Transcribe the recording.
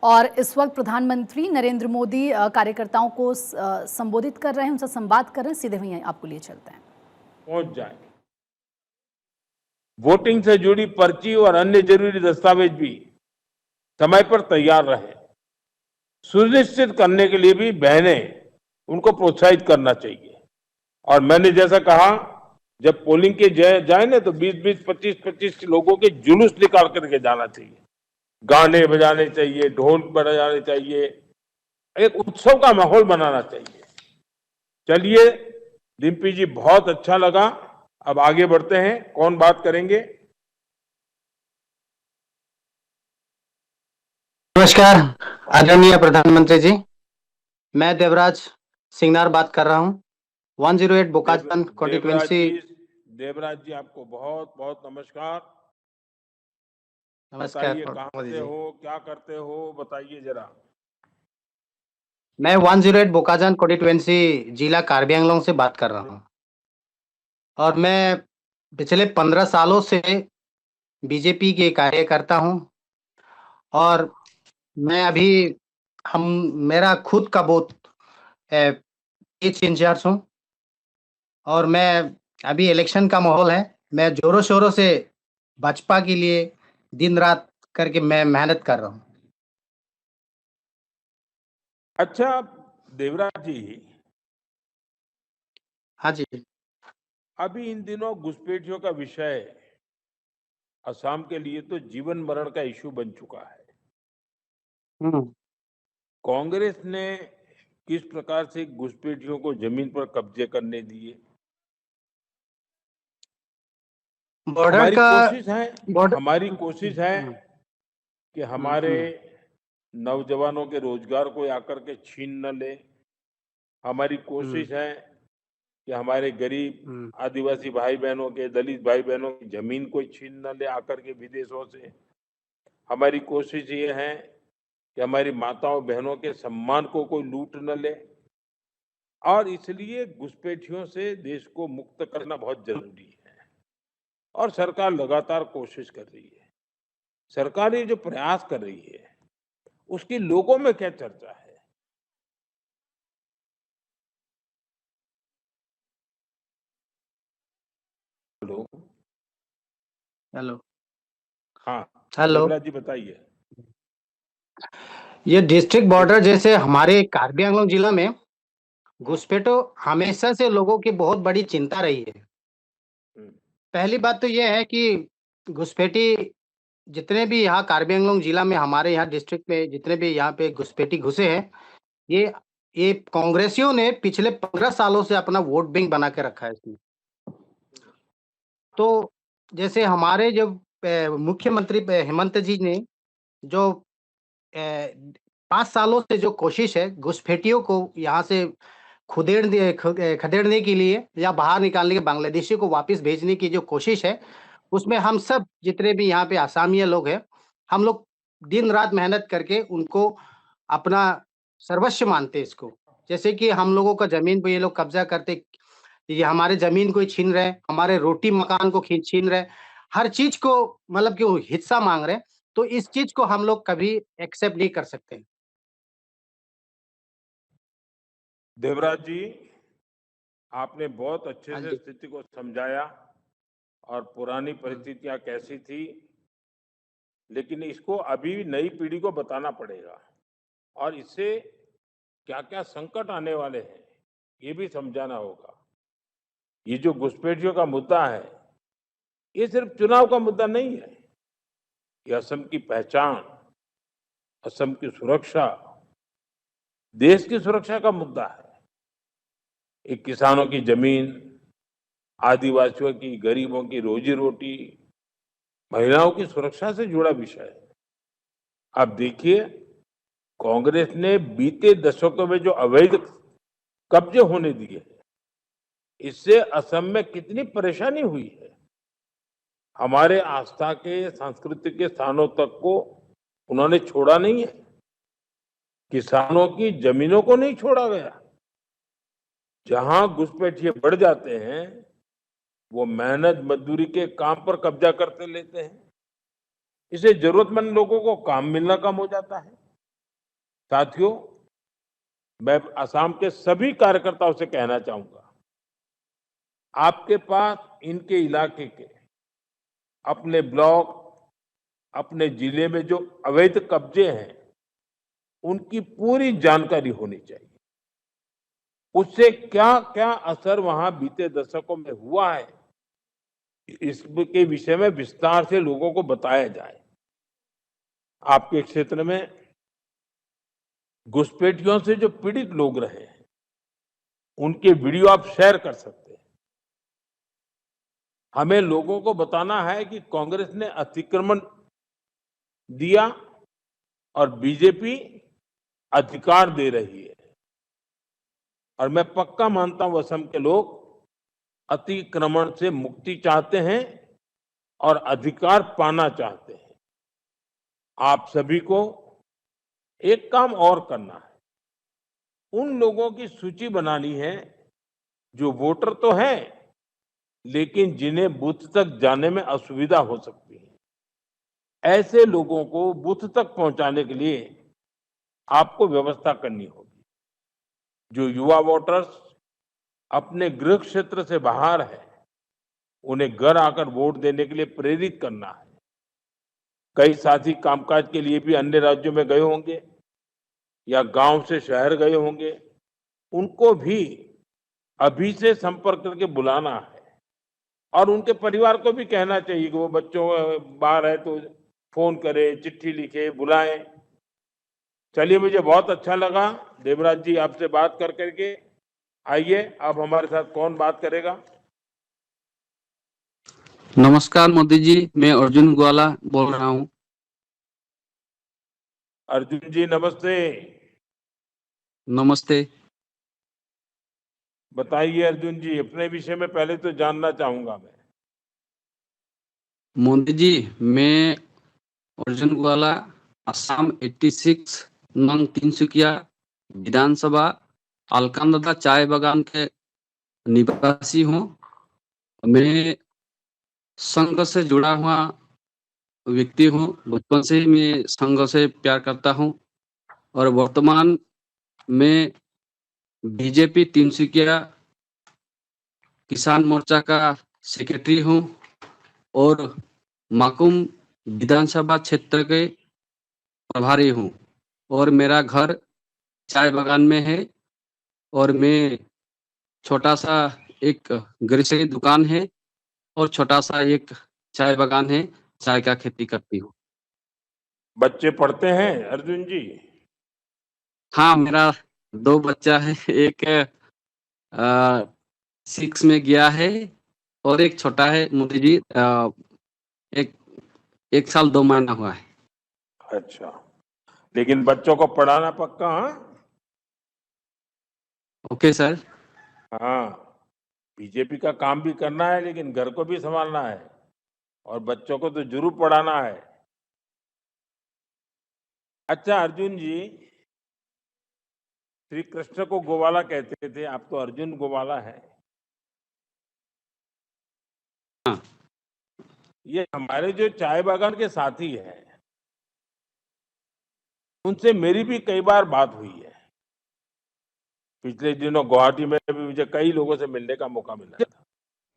और इस वक्त प्रधानमंत्री नरेंद्र मोदी कार्यकर्ताओं को संबोधित कर रहे हैं, उनसे संवाद कर रहे हैं। सीधे वहीं आपको लिए चलते हैं। पहुंच जाए। वोटिंग से जुड़ी पर्ची और अन्य जरूरी दस्तावेज भी समय पर तैयार रहे। सुनिश्चित करने के लिए भी बहनें उनको प्रोत्साहित करना चाहिए। और मैंने जैसा कहा, जब पोलिंग के जाए ना तो 20-20, 25-25 लोगों के जुलूस निकाल करके जाना चाहिए। गाने बजाने चाहिए, ढोल बजाने चाहिए, एक उत्सव का माहौल बनाना चाहिए। चलिए डिम्पी जी, बहुत अच्छा लगा। अब आगे बढ़ते हैं। कौन बात करेंगे? नमस्कार आदरणीय प्रधानमंत्री जी, मैं देवराज सिंगनार बात कर रहा हूं। 108 बोकाजन कॉन्स्टिट्यूएंसी। देवराज जी, आपको बहुत बहुत नमस्कार। नमस्कार बताइए, कहां से हो, क्या करते हो, बताइए जरा। मैं 108 बोकाजन कॉन्स्टिट्यूएंसी जिला कार्बी आंगलोंग से बात कर रहा हूं और मैं पिछले 15 सालों से बीजेपी के कार्यकर्ता हूं। और मैं अभी हम मेरा खुद का बूथ इंचार्ज हूं और मैं अभी इलेक्शन का माहौल है। मैं जोरों शोरों से भाजपा के लिए दिन रात करके मैं मेहनत कर रहा हूं। अच्छा देवराज जी, हाँ जी। अभी इन दिनों घुसपैठियों का विषय असम के लिए तो जीवन मरण का इश्यू बन चुका है। कांग्रेस ने किस प्रकार से घुसपैठियों को जमीन पर कब्जे करने दिए? हमारी कोशिश है कि हमारे नौजवानों के रोजगार को आकर के छीन न ले। हमारी कोशिश है कि हमारे गरीब आदिवासी भाई बहनों के, दलित भाई बहनों की जमीन कोई छीन न ले आकर के विदेशों से। हमारी कोशिश ये है कि हमारी माताओं बहनों के सम्मान को कोई लूट न ले। और इसलिए घुसपैठियों से देश को मुक्त करना बहुत जरूरी है और सरकार लगातार कोशिश कर रही है। सरकार ये जो प्रयास कर रही है उसकी लोगों में क्या चर्चा है? Hello hello. हाँ, हेलो। देवराज जी बताइए। ये डिस्ट्रिक्ट बॉर्डर जैसे हमारे कार्बी आंगलोंग जिला में घुसपैठों हमेशा से लोगों की बहुत बड़ी चिंता रही है। पहली बात तो यह है कि घुसपैठी जितने भी यहाँ कार्बी आंगलोंग जिला में हमारे यहाँ डिस्ट्रिक्ट में जितने भी यहाँ पे घुसपैठी घुसे हैं, ये कांग्रेसियों ने पिछले 15 सालों से अपना वोट बैंक बना के रखा है इसमें। तो जैसे हमारे जब मुख्यमंत्री हेमंत जी ने जो 5 सालों से जो कोशिश है घुसपैठियों को यहाँ से खदेड़ने के लिए या बाहर निकालने के, बांग्लादेशी को वापस भेजने की जो कोशिश है, उसमें हम सब जितने भी यहाँ पे आसामीय लोग हैं, हम लोग दिन रात मेहनत करके उनको अपना सर्वस्व मानते हैं इसको। जैसे कि हम लोगों का जमीन पे ये लोग कब्जा करते, ये हमारे जमीन को छीन रहे हैं, हमारे रोटी मकान को छीन रहे हैं, हर चीज को मतलब कि वो हिस्सा मांग रहे हैं। तो इस चीज को हम लोग कभी एक्सेप्ट नहीं कर सकते। देवराज जी, आपने बहुत अच्छे हाँ से जी। स्थिति को समझाया और पुरानी परिस्थितियां कैसी थी, लेकिन इसको अभी नई पीढ़ी को बताना पड़ेगा और इससे क्या क्या संकट आने वाले हैं ये भी समझाना होगा। ये जो घुसपैठियों का मुद्दा है, ये सिर्फ चुनाव का मुद्दा नहीं है। ये असम की पहचान, असम की सुरक्षा, देश की सुरक्षा का मुद्दा है। एक किसानों की जमीन, आदिवासियों की, गरीबों की रोजी रोटी, महिलाओं की सुरक्षा से जुड़ा विषय है। अब देखिए, कांग्रेस ने बीते दशकों में जो अवैध कब्जे होने दिए, इससे असम में कितनी परेशानी हुई है। हमारे आस्था के, सांस्कृतिक के स्थानों तक को उन्होंने छोड़ा नहीं है। किसानों की जमीनों को नहीं छोड़ा गया। जहां घुसपैठिए बढ़ जाते हैं, वो मेहनत मजदूरी के काम पर कब्जा करते लेते हैं। इससे जरूरतमंद लोगों को काम मिलना कम हो जाता है। साथियों, मैं असम के सभी कार्यकर्ताओं से कहना चाहूंगा, आपके पास इनके इलाके के अपने ब्लॉक, अपने जिले में जो अवैध कब्जे हैं, उनकी पूरी जानकारी होनी चाहिए। उससे क्या क्या असर वहां बीते दशकों में हुआ है, इसके विषय में विस्तार से लोगों को बताया जाए। आपके क्षेत्र में घुसपैठियों से जो पीड़ित लोग रहे हैं, उनके वीडियो आप शेयर कर सकते हैं। हमें लोगों को बताना है कि कांग्रेस ने अतिक्रमण दिया और बीजेपी अधिकार दे रही है। और मैं पक्का मानता हूं असम के लोग अतिक्रमण से मुक्ति चाहते हैं और अधिकार पाना चाहते हैं। आप सभी को एक काम और करना है, उन लोगों की सूची बनानी है जो वोटर तो हैं, लेकिन जिन्हें बूथ तक जाने में असुविधा हो सकती है। ऐसे लोगों को बूथ तक पहुंचाने के लिए आपको व्यवस्था करनी होगी। जो युवा वोटर्स अपने गृह क्षेत्र से बाहर है, उन्हें घर आकर वोट देने के लिए प्रेरित करना है। कई साथी कामकाज के लिए भी अन्य राज्यों में गए होंगे या गांव से शहर गए होंगे, उनको भी अभी से संपर्क करके बुलाना है। और उनके परिवार को भी कहना चाहिए कि वो बच्चों बाहर है तो फोन करे, चिट्ठी लिखे, बुलाएं। चलिए, मुझे बहुत अच्छा लगा देवराज जी आपसे बात कर करके। आइए, अब हमारे साथ कौन बात करेगा? नमस्कार मोदी जी, मैं अर्जुन ग्वाला बोल रहा हूँ। अर्जुन जी नमस्ते। नमस्ते। बताइए अर्जुन जी, अपने विषय में पहले तो जानना चाहूंगा मैं। मोदी जी, मैं अर्जुन ग्वाला असम 86 नंग तिनसुकिया विधानसभा अलकनंदा चाय बागान के निवासी हूँ। मैं संघ से जुड़ा हुआ व्यक्ति हूँ। बचपन से ही मैं संघ से प्यार करता हूँ और वर्तमान में बीजेपी तिनसुकिया किसान मोर्चा का सेक्रेटरी हूँ और माकुम विधानसभा क्षेत्र के प्रभारी हूँ और मेरा घर चाय बागान में है और मैं छोटा सा एक ग्रोसरी दुकान है और छोटा सा एक चाय बागान है, चाय का खेती करती हूँ। बच्चे पढ़ते हैं अर्जुन जी? हाँ, मेरा 2 बच्चा है, एक 6 में गया है और एक छोटा है मोदी जी, एक 1 साल 2 महीना हुआ है। अच्छा, लेकिन बच्चों को पढ़ाना पक्का? हाँ ओके सर। हाँ, बीजेपी का काम भी करना है, लेकिन घर को भी संभालना है और बच्चों को तो जरूर पढ़ाना है। अच्छा अर्जुन जी, श्री कृष्ण को गोवाला कहते थे, आप तो अर्जुन गोवाला है। हाँ। ये हमारे जो चाय बागान के साथी हैं, उनसे मेरी भी कई बार बात हुई है। पिछले दिनों गुवाहाटी में भी मुझे कई लोगों से मिलने का मौका मिला।